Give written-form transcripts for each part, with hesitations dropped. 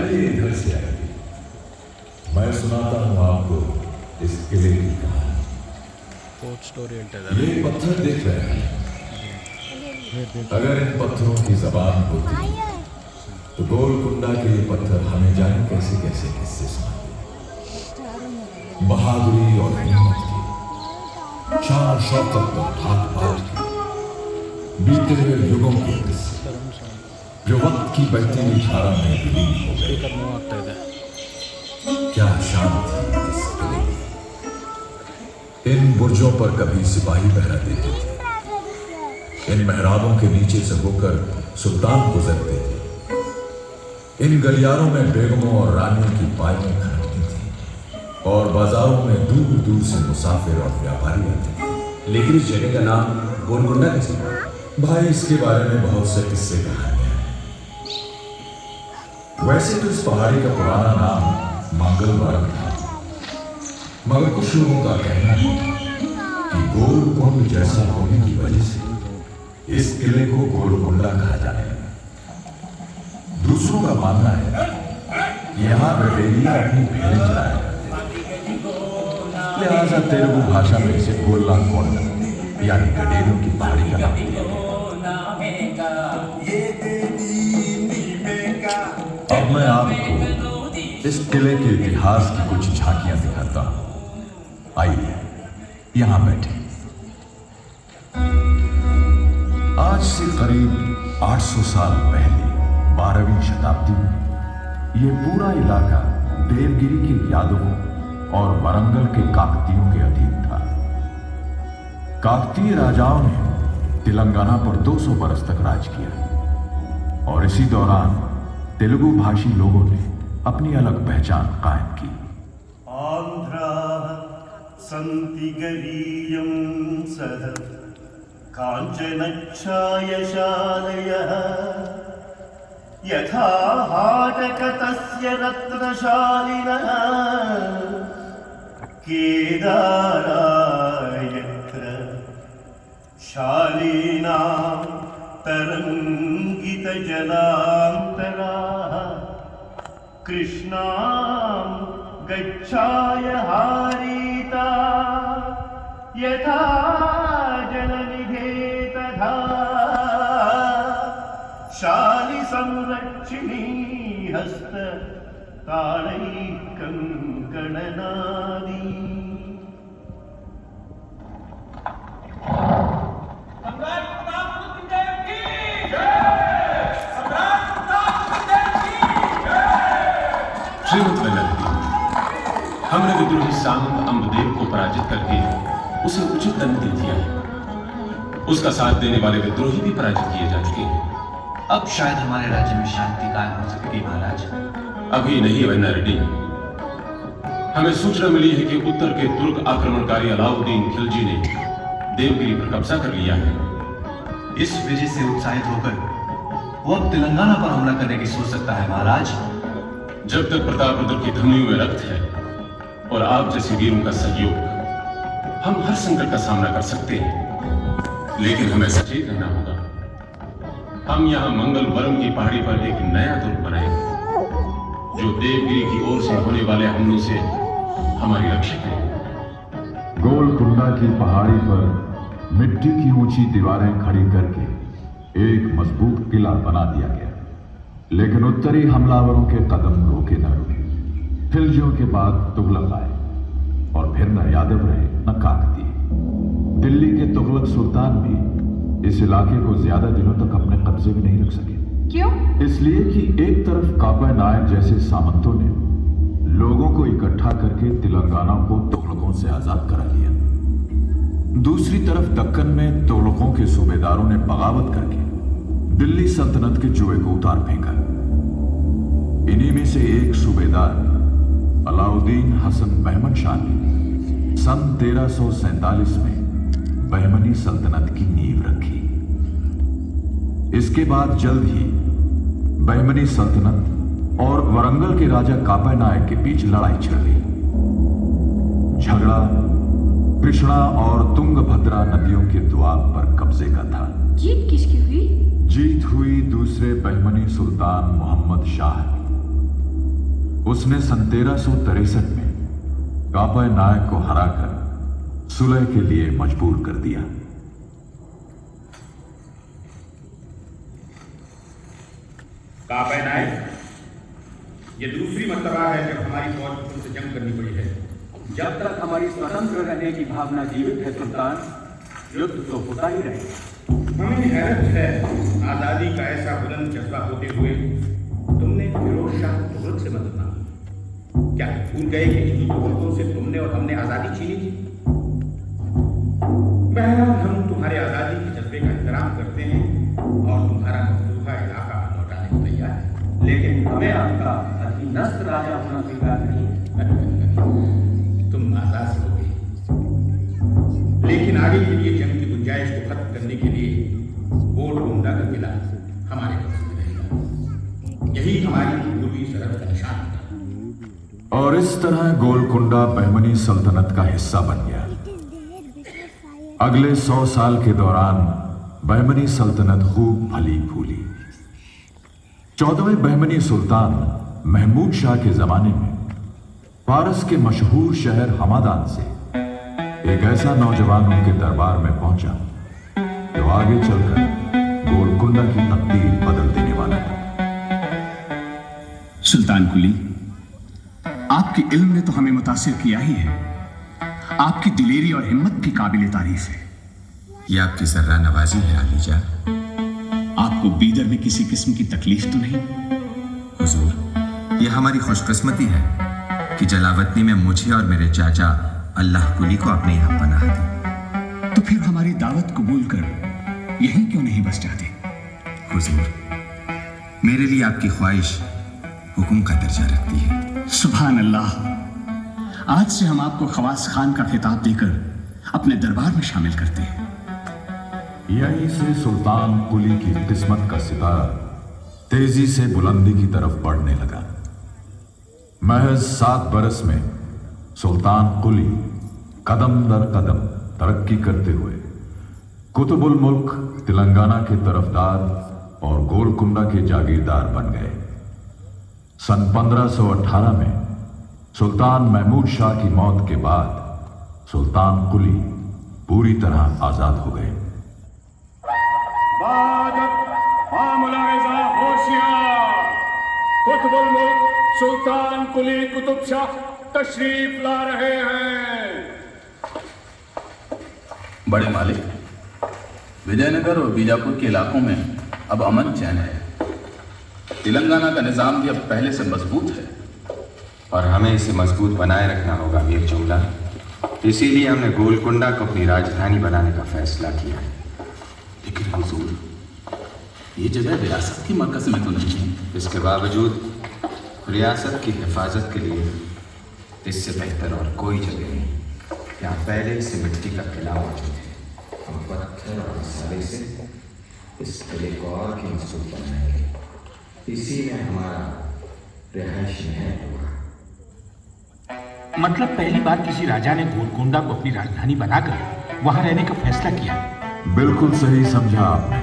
आइए इधर से आइए, मैं सुनाता हूं आपको इस किले की कहानी। ये पत्थर देख रहे हैं, अगर इन पत्थरों की जबान होती तो गोलकुंडा के ये पत्थर हमें जाने कैसे कैसे किस्से सुनाते। बहादुरी और हिम्मत की, शान शौकत और ठाट बाट की, बीते हुए युगों के किस्से जो वक्त की बहती हुई धारा में विलीन हो गए। क्या शान थी इस किले की। इन बुर्जों पर कभी सिपाही पहरा देते थे, इन मेहराबों के नीचे से होकर सुल्तान गुजरते थे, इन गलियारों में बेगमों और रानियों की पायें खनकती थी और बाजारों में दूर दूर से मुसाफिर और व्यापारी आते थे। लेकिन इस जगह का नाम गोलकुंडा कैसे पड़ा? भाई इसके बारे में बहुत से किस्से कहानियां हैं। वैसे तो इस पहाड़ी का पुराना नाम मंगलवारम था, मगर कुछ लोगों का कहना है कि गोलकुंड जैसा होने की वजह से इस किले को गोलकुंडा कहा जाने लगा। दूसरों का मानना है कि यहाँ गडेरिया अपनी भेड़ें चराया करते थे, लिहाजा तेलुगु भाषा में इसे गोल्लाकोंडा यानी गडेरियों की पहाड़ी का नाम दिया गया। अब मैं आपको इस किले के इतिहास की कुछ झांकियां दिखाता हूं। आइए यहां बैठे। आज से करीब 800 साल पहले 12वीं शताब्दी में यह पूरा इलाका देवगिरी के यादवों और वरंगल के काकतीयों के अधीन था। काकतीय राजाओं ने तेलंगाना पर 200 बरस तक राज किया और इसी दौरान तेलुगु भाषी लोगों ने अपनी अलग पहचान कायम की। आंध्रा संति गरीयं सह कांचनच्छायशालयः यथा हाटकतस्य रत्नशालिनः केदारायत्र शालीनां तरङ्गितजलान्तराः कृष्णां गच्छाय हारीता यथा जलनिधे तथा शालि संरक्षिणी हस्त ताड़ैकं गणनादी। श्रीमत वल्लभी, हमने विद्रोही सामंत अम्बदेव को पराजित करके उसे उचित दंड दे दिया है। उसका साथ देने वाले विद्रोही भी पराजित किए जा चुके हैं। अब शायद हमारे राज्य में शांति कायम हो सकेगी महाराज। अभी नहीं वन्ना रेड्डी, हमें सूचना मिली है कि उत्तर के तुर्क आक्रमणकारी अलाउद्दीन खिलजी ने देवगिरी पर कब्जा कर लिया है। इस वजह से उत्साहित होकर वो अब तेलंगाना पर हमला करने की सोच सकता है महाराज। जब तक प्रतापरुद्र की धमनियों में रक्त है और आप जैसे वीरों का सहयोग, हम हर संकट का सामना कर सकते हैं। लेकिन हमें सचेत रहना होगा। हम यहाँ मंगलवरम की पहाड़ी पर एक नया दुर्ग बनाएंगे जो देवगिरी की ओर से होने वाले हमलों से हमारी रक्षा करेगा। गोलकुंडा की पहाड़ी पर मिट्टी की ऊंची दीवारें खड़ी करके एक मजबूत किला बना दिया गया, लेकिन उत्तरी हमलावरों के कदम रोके न रुके। खिलजियों के बाद तुगलक आए और फिर न यादव रहे न काकतीय। दिल्ली के तुगलक सुल्तान भी इस इलाके को ज्यादा दिनों तक अपने कब्जे में नहीं रख सके। क्यों? इसलिए कि एक तरफ कापा नायक जैसे सामंतों ने लोगों को इकट्ठा करके तेलंगाना को तुगलकों से आजाद करा लिया, दूसरी तरफ दक्कन में तुगलकों के सूबेदारों ने बगावत करके दिल्ली सल्तनत के जुए को उतार फेंका। इन्हीं में से एक सूबेदार अलाउद्दीन हसन बहमन शाह ने सन 1347 में बहमनी सल्तनत की नींव रखी। इसके बाद जल्द ही बहमनी सल्तनत और वरंगल के राजा कापा नायक के बीच लड़ाई छिड़ गई। झगड़ा कृष्णा और तुंगभद्रा नदियों के दुआब पर कब्जे का था। जीत किसकी हुई? जीत हुई दूसरे बहमनी सुल्तान मोहम्मद शाह की। उसने सन 1363 में काबा नायक को हराकर सुलह के लिए मजबूर कर दिया। काबा नायक, ये दूसरी मर्तबा है जब हमारी फौज को तुमसे जंग करनी पड़ी है। जब तक हमारी स्वतंत्र रहने की भावना जीवित है सुल्तान, युद्ध तो होता ही रहेगा। हमें हैरत है, आजादी का ऐसा बुलंद जज्बा होते हुए तुमने फिरोज शाह तुगलक से मदद मांगी। क्या भूल गए कि इन्हीं तुगलकों से तुमने और हमने आजादी छीनी थी? बहरहाल हम तुम्हारे आजादी के जज्बे का एहतराम करते हैं और तुम्हारा मखलूका इलाका लौटाने को तैयार है, लेकिन हमें आपका अधीनस्थ राजा होना स्वीकार नहीं है। तुम आजाद हो गई, लेकिन आगे के लिए जंग की गुंजाइश को खत्म करने के लिए गोलकुंडा का किला हमारे पास में रहेगा। यही हमारी पूर्वी सरहद का निशान होगा। और इस तरह गोलकुंडा बहमनी सल्तनत का हिस्सा बन गया। अगले 100 साल के दौरान बहमनी सल्तनत खूब फली फूली। 14वें बहमनी सुल्तान महमूद शाह के जमाने में फारस के मशहूर शहर हमादान से एक ऐसा नौजवान उनके दरबार में पहुंचा जो आगे चलकर गोलकुंडा की तकदीर बदल देने वाला था। सुल्तान कुली, आपके इल्म ने तो हमें मुतासिर किया ही है। आपकी दिलेरी और हिम्मत भी काबिल तारीफ है। यह आपकी जर्रा नवाजी है आलीजा। आपको बीदर में किसी किस्म की तकलीफ तो नहीं? हुजूर, यह हमारी खुशकिस्मती है कि जलावतनी में मुझे और मेरे चाचा अल्लाह कुली को अपने यहाँ पनाह दी। तो फिर हमारी दावत कबूल कर यहीं क्यों नहीं बस जाते? हुजूर, मेरे लिए आपकी ख्वाहिश हुक्म का दर्जा रखती है। सुभान अल्लाह, आज से हम आपको खवास खान का खिताब देकर अपने दरबार में शामिल करते हैं। यहीं से सुल्तान कुली की किस्मत का सितारा तेजी से बुलंदी की तरफ बढ़ने लगा। महज 7 बरस में सुल्तान कुली कदम दर कदम तरक्की करते हुए कुतुबुल मुल्क तेलंगाना के तरफदार और गोलकुंडा के जागीरदार बन गए। सन 1518 में सुल्तान महमूद शाह की मौत के बाद सुल्तान कुली पूरी तरह आजाद हो गए। कुतुबुल मुल्क सुल्तान कुली कुतुब शाह तशरीफ ला रहे हैं। बड़े मालिक, विजयनगर और बीजापुर के इलाकों में अब अमन चैन है। तेलंगाना का निजाम भी अब पहले से मजबूत है और हमें इसे मजबूत बनाए रखना होगा मीर जुमला। इसीलिए हमने गोलकुंडा को अपनी राजधानी बनाने का फैसला किया है। लेकिन हुजूर, ये जगह रियासत की मरकज में तो नहीं है। इसके बावजूद रियासत की हिफाजत के लिए इससे बेहतर और कोई जगह नहीं। यहाँ पहले से मिट्टी का किला मौजूद है। हम पत्थर और मसाले से इस किले को और भी मजबूत बनाएंगे। इसी में हमारा रिहायश महल होगा। मतलब पहली बार किसी राजा ने गोलकुंडा को अपनी राजधानी बनाकर वहां रहने का फैसला किया। बिल्कुल सही समझा आपने।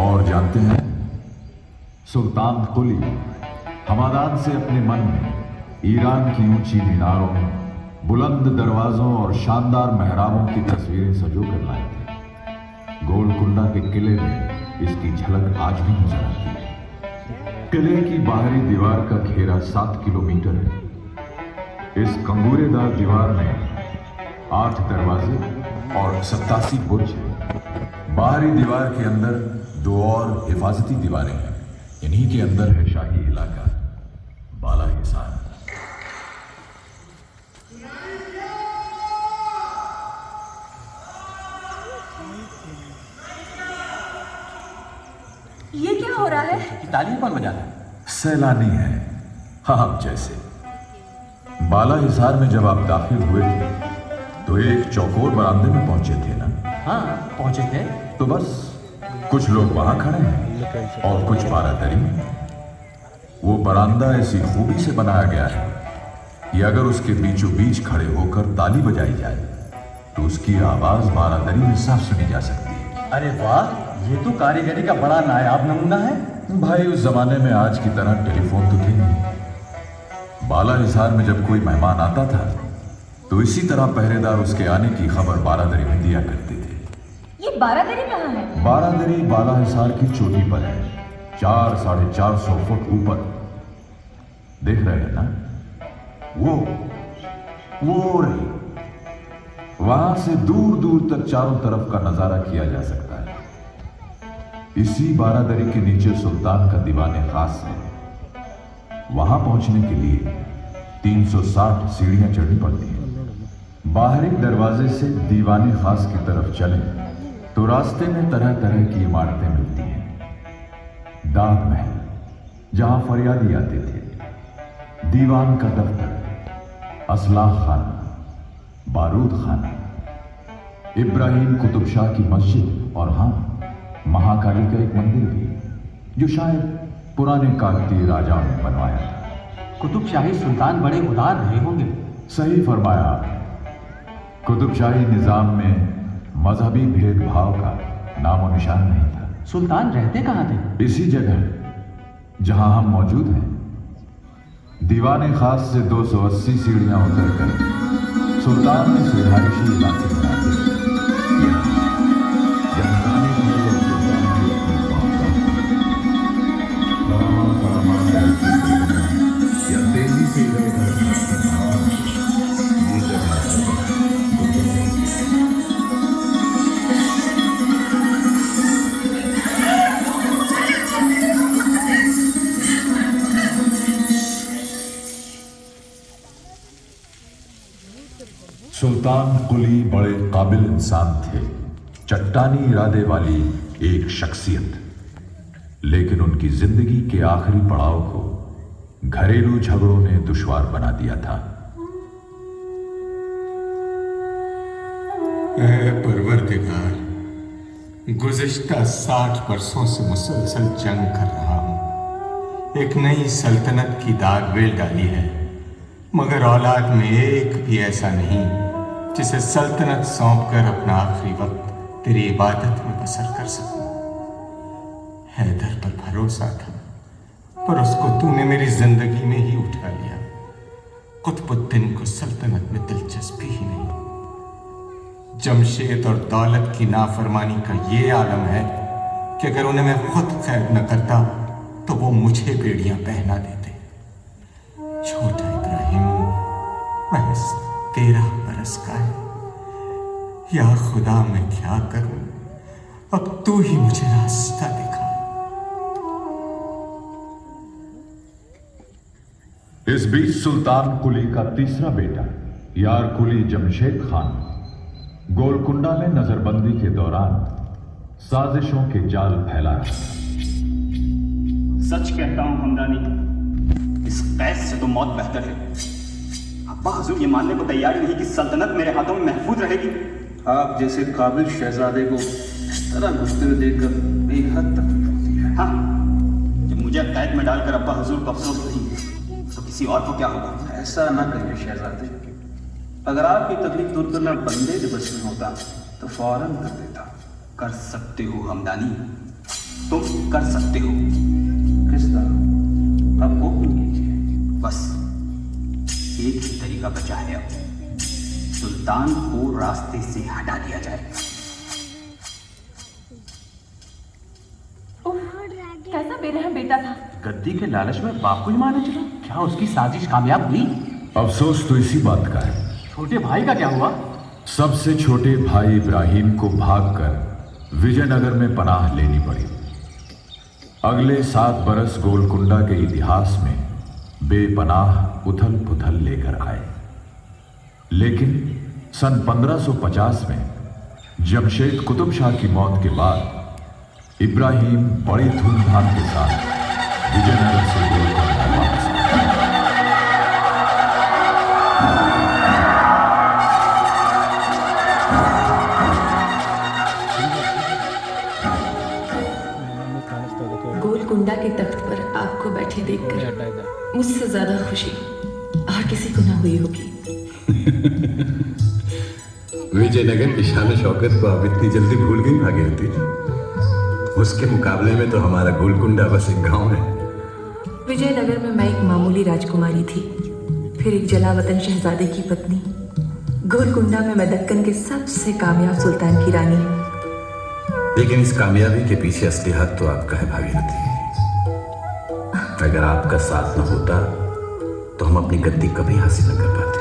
और जानते हैं, सुल्तान कुली हमादान से अपने मन में ईरान की ऊंची मीनारों, बुलंद दरवाजों और शानदार मेहराबों की तस्वीरें सजो कर लाए थे। गोलकुंडा के किले में इसकी झलक आज भी नजर आती है। किले की बाहरी दीवार का घेरा 7 किलोमीटर है। इस कंगूरेदार दीवार में 8 दरवाजे और 87 बुर्ज है। बाहरी दीवार के अंदर 2 और हिफाजती दीवारें हैं। इन्हीं के अंदर है शाही इलाका बाला हिसार। ये क्या हो रहा है? तालियां कौन बजा रहा है? सैलानी है, आप जैसे। बाला हिसार में जब आप दाखिल हुए थे तो एक चौकोर बरामदे में पहुंचे थे ना? हाँ, पहुंचे थे। तो बस कुछ लोग वहां खड़े हैं और कुछ बारादरी में। वो बरामदा ऐसी खूबी से बनाया गया है कि अगर उसके बीचों बीच खड़े होकर ताली बजाई जाए तो उसकी आवाज बारादरी में साफ सुनी जा सकती है। अरे वाह, ये तो कारीगरी का बड़ा नायाब नमूना है। भाई, उस जमाने में आज की तरह टेलीफोन तो थे नहीं, बाला हिसार में जब कोई मेहमान आता था तो इसी तरह पहरेदार उसके आने की खबर बारादरी में दिया करते थे। ये बारादरी कहाँ है? बारादरी बाला हिसार की चोटी पर है, 400-450 फुट ऊपर। देख रहे हैं ना, वो रही। वहां से दूर दूर तक चारों तरफ का नजारा किया जा सकता है। इसी बारादरी के नीचे सुल्तान का दीवाने खास है। वहां पहुंचने के लिए 360 सीढ़ियां चढ़नी पड़ती हैं। बाहरी दरवाजे से दीवाने खास की तरफ चलें तो रास्ते में तरह तरह की इमारतें मिलती हैं। डाक महल, जहां फरियादी आते थे, दीवान का दफ्तर, असलाह खाना, बारूद खाना, इब्राहिम कुतुब शाह की मस्जिद और हां, महाकाली का एक मंदिर भी, जो शायद पुराने काकतीय राजाओं ने बनवाया था। कुतुब शाही सुल्तान बड़े उदार रहे होंगे। सही फरमाया आपने। कुतुब शाही निजाम में मजहबी भेदभाव का नामो निशान नहीं था। सुल्तान रहते कहाँ थे? इसी जगह जहां हम मौजूद हैं। दीवाने खास से 280 सीढ़ियां उतरकर सुल्तान ने इस रिहायशी इलाके बना दिया। सुल्तान कुली बड़े काबिल इंसान थे, चट्टानी इरादे वाली एक शख्सियत। लेकिन उनकी जिंदगी के आखिरी पड़ाव को घरेलू झगड़ों ने दुश्वार बना दिया था। ऐ परवरदिगार, गुज़िश्ता 60 बरसों से मुसलसल जंग कर रहा हूं। एक नई सल्तनत की दागवेल डाली है, मगर औलाद में एक भी ऐसा नहीं जिसे सल्तनत सौंपकर अपना आखिरी वक्त तेरी इबादत में बसर कर सकूं। हैदर पर भरोसा था, पर उसको तूने मेरी जिंदगी में ही उठा लिया। कुतुबुद्दीन को सल्तनत में दिलचस्पी ही नहीं। जमशेद और दौलत की नाफरमानी का ये आलम है कि अगर उन्हें मैं खुद कैद न करता तो वो मुझे बेड़ियां पहना देते। छोटा इब्राहिम महज 13 बरस का है। या खुदा, मैं क्या करूं? अब तू ही मुझे रास्ता दिखा। इस बीच सुल्तान कुली का तीसरा बेटा यार कुली जमशेद खान गोलकुंडा में नजरबंदी के दौरान साजिशों के जाल फैला रहा था। सच कहता हूं हमदानी, इस कैद से तो मौत बेहतर है। अब्बा हुजूर ये मानने को तैयार नहीं कि सल्तनत मेरे हाथों में महफूज रहेगी। आप जैसे काबिल शहजादे को इस तरह घुसते हुए देखकर बेहद तकलीफ होती है। हाँ, जब मुझे कैद में डालकर अब्बा हुजूर को अफसोस नहीं तो किसी और को क्या होगा? ऐसा ना करिए शहजादे, अगर आपकी तकलीफ दूर करना बंदे दिवस में होता तो फौरन कर देता। कर सकते हो हमदानी, तुम कर सकते हो। किस तरह? अब हुक्म कीजिए। बस एक ही तरीका बचा है, अब सुल्तान को रास्ते से हटा दिया जाए। कैसा बेरहम बेटा था। गद्दी के लालच में बाप को ही मारने चला। क्या उसकी साजिश कामयाब हुई? अफसोस तो इसी बात का है। छोटे भाई का क्या हुआ? सबसे छोटे भाई इब्राहिम को भागकर विजयनगर में पनाह लेनी पड़ी। अगले 7 बरस गोलकुंडा के इतिहास में बेपनाह उथल पुथल लेकर आए। लेकिन सन 1550 में जमशेद कुतुब शाह की मौत के बाद इब्राहिम बड़ी धूमधाम के साथ विजयनगर से गोलकुंडा वापस आए। गोलकुंडा के तख्त पर आपको बैठे देखकर मुझसे ज्यादा खुशी और किसी को ना हुई होगी। विजयनगर की शान शौकत को आप इतनी जल्दी भूल गई भागीरथी? उसके मुकाबले में तो हमारा गोलकुंडा बस एक गांव है। विजयनगर में मैं एक मामूली राजकुमारी थी। फिर एक जलावतन शहजादे की पत्नी। गोलकुंडा में मैं दक्कन के सबसे कामयाब सुल्तान की रानी हूँ। लेकिन इस कामयाबी के पीछे असली हक तो आपका है भागीरथी। अगर आपका साथ न होता तो हम अपनी गद्दी कभी हासिल न कर पाते।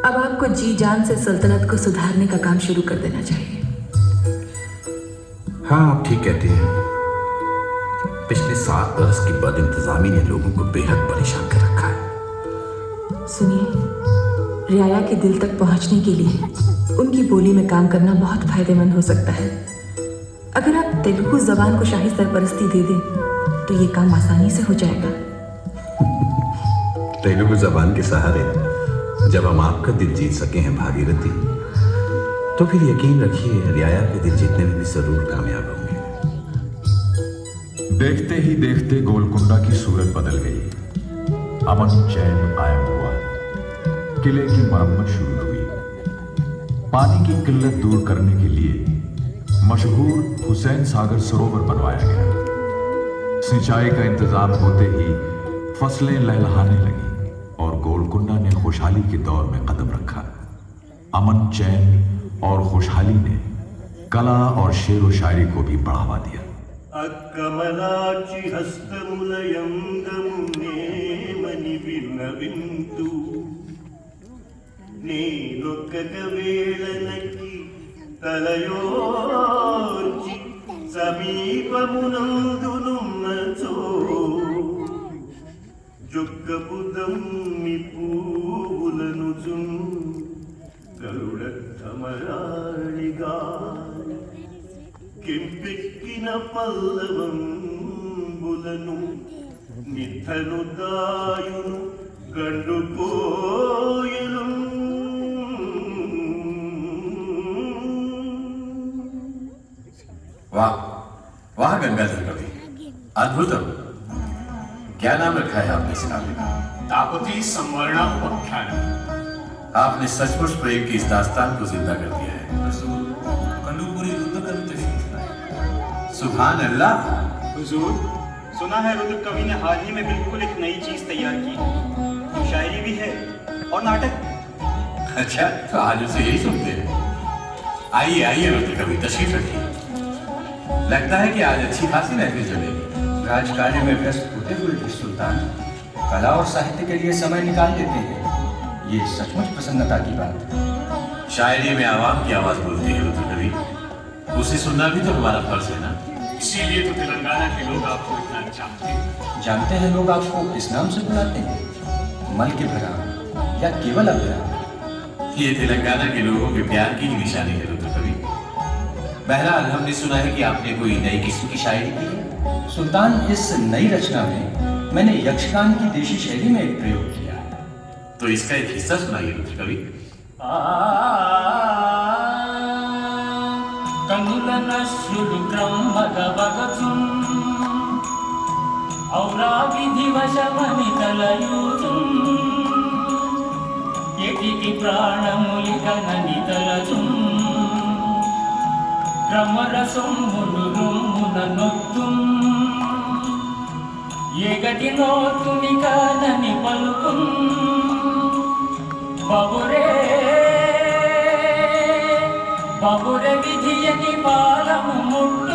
अब आपको जी जान से सल्तनत को सुधारने का काम शुरू कर देना चाहिए। हाँ, आप ठीक कहती हैं। पिछले 7 बरस की बदइंतजामी ने लोगों को बेहद परेशान कर रखा है। सुनिए, रियाया के दिल तक पहुंचने के लिए उनकी बोली में काम करना बहुत फायदेमंद हो सकता है। अगर आप तेलुगु जबान को शाही सरपरस्ती दे दें तो ये काम आसानी से हो जाएगा। तेलुगु जबान के सहारे जब हम आपका दिल जीत सके हैं भागीरथी, तो फिर यकीन रखिए रियाया के दिल जीतने में भी जरूर कामयाब होंगे। देखते ही देखते गोलकुंडा की सूरत बदल गई। अमन चैन कायम हुआ। किले की मरम्मत शुरू हुई। पानी की किल्लत दूर करने के लिए मशहूर हुसैन सागर सरोवर बनवाया गया। सिंचाई का इंतजाम होते ही फसलें लहलहाने लगी और गोलकुंडा ने खुशहाली के दौर में कदम रखा। अमन चैन और खुशहाली ने कला और शेर व शायरी को भी बढ़ावा दिया। అక్కమలాచి హస్తములయంగమునేమని విన్నవింతు నేనొక్క వేళనకి తలయోర్చి సమీపమునందునున్నచో జొక్కపుదమ్మి పూవులను గరుడ కమరాళిగా కెంపెక్కిన పల్లవంబులను నిత్తను దాయును గండు కోయలు वाह वाह गंगाधर कवि, अद्भुतम। क्या नाम रखा है आपने इस काव्य का? तापती संवर्ण उपख्यान। आपने सचमुच प्रेम की इस दास्तान को जिंदा कर दिया है। सुभान अल्लाह। हुजूर, सुना है रुद्र कवि ने हाल ही में बिल्कुल एक नई चीज तैयार की, शायरी भी है और नाटक। अच्छा, तो आज उसे यही सुनते हैं। आइए आइए रुद्र कवि, तशरीफ रखिए। लगता है कि आज अच्छी खासी महफिल चलेगी। राजकार्य में व्यस्त होते हुए भी सुल्तान कला और साहित्य के लिए समय निकाल लेते हैं। ये सचमुच प्रसन्नता की बात है। शायरी में आवाम की आवाज बोलती है रुद्र कवि, उसे सुनना भी तो हमारा फर्ज है ना। इसीलिए तो तेलंगाना के लोग आपको इतना चाहते हैं। जानते हैं लोग आपको किस नाम से बुलाते हैं? मल के भरा या केवल अभरा? ये तेलंगाना के लोगों के प्यार की ही निशानी है रुद्र कवि। बहरहाल हमने सुना है कि आपने कोई नई किस्म की शायरी की है। सुल्तान, इस नई रचना में मैंने यक्षगान की देशी शैली में एक प्रयोग किया है। तो इसका एक हिस्सा सुनाइए रुद्र कवि। कनुलनश्रुडु क्रम्मगवगचुन् औराविधिवशमनितलयूजुन् यतिति प्राणमुलिकननितलजुन् क्रमरसुम्मुनुरुम्मुननొత్తుन् येगतिनोतुनिकननि पलुकुन् बबुरे विधियनि पालము ముట్టు